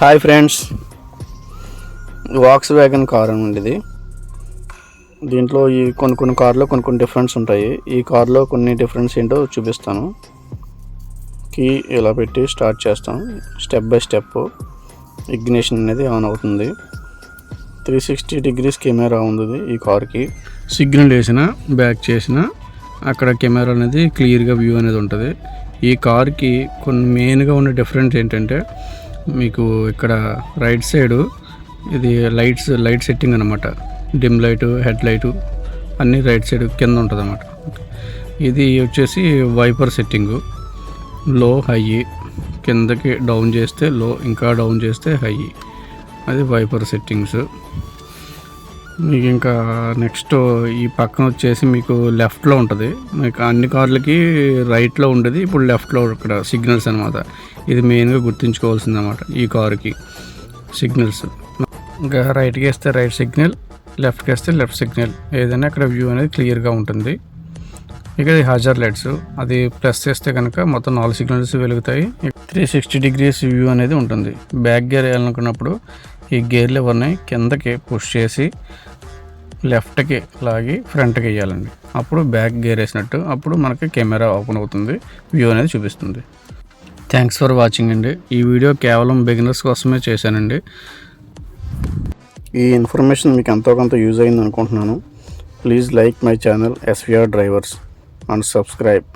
Hi friends, Volkswagen car అండి ఇది. దీంట్లో ఈ కొన్ని కార్లో కొన్ని డిఫరెన్స్ ఉంటాయి. ఈ కార్లో కొన్ని డిఫరెన్స్ ఏంటో చూపిస్తాను. కీ ఇలా పెట్టి స్టార్ట్ చేస్తాం. స్టెప్ బై స్టెప్ ఇగ్నిషన్ అనేది ఆన్ అవుతుంది. 360 degrees కెమెరా ఉంది ఈ కార్కి. సిగ్నల్ వేసిన బ్యాక్ చేసిన అక్కడ కెమెరా అనేది క్లియర్గా వ్యూ అనేది ఉంటుంది. ఈ కార్కి కొన్ని మెయిన్గా ఉన్న డిఫరెన్స్ ఏంటంటే, మీకు ఇక్కడ రైట్ సైడు ఇది లైట్ సెట్టింగ్ అనమాట. డిమ్ లైటు, హెడ్ లైటు అన్నీ రైట్ సైడ్ కింద ఉంటుంది అన్నమాట. ఇది వచ్చేసి వైపర్ సెట్టింగు. లో హై, కిందకి డౌన్ చేస్తే లో, ఇంకా డౌన్ చేస్తే హై. అది వైపర్ సెట్టింగ్స్. మీకు ఇంకా నెక్స్ట్ ఈ పక్కన వచ్చేసి మీకు లెఫ్ట్లో ఉంటుంది. మీకు అన్ని కార్లకి రైట్లో ఉండేది, ఇప్పుడు లెఫ్ట్లో ఇక్కడ సిగ్నల్స్ అనమాట. ఇది మెయిన్గా గుర్తుంచుకోవాల్సింది అనమాట ఈ కారుకి సిగ్నల్స్. ఇంకా రైట్కి వేస్తే రైట్ సిగ్నల్, లెఫ్ట్కి వేస్తే లెఫ్ట్ సిగ్నల్. ఏదైనా ఇక్కడ వ్యూ అనేది క్లియర్గా ఉంటుంది. ఇక ఇది హజార్ లైట్స్, అది ప్లస్ చేస్తే కనుక మొత్తం 4 సిగ్నల్స్ వెలుగుతాయి. 360 degrees వ్యూ అనేది ఉంటుంది. బ్యాక్ గేర్ వేయాలనుకున్నప్పుడు ఈ గేర్ లివర్ని కిందకి పుష్ చేసి లెఫ్ట్కి లాగి ఫ్రంట్కి వేయాలండి. అప్పుడు బ్యాక్ గేర్ వేసినట్టు, అప్పుడు మనకి కెమెరా ఓపెన్ అవుతుంది, వ్యూ అనేది చూపిస్తుంది. థ్యాంక్స్ ఫర్ వాచింగ్ అండి. ఈ వీడియో కేవలం బిగినర్స్ కోసమే చేశానండి. ఈ ఇన్ఫర్మేషన్ మీకు ఎంతో కొంత యూజ్ అయింది అనుకుంటున్నాను. Please like my channel SVR drivers and subscribe.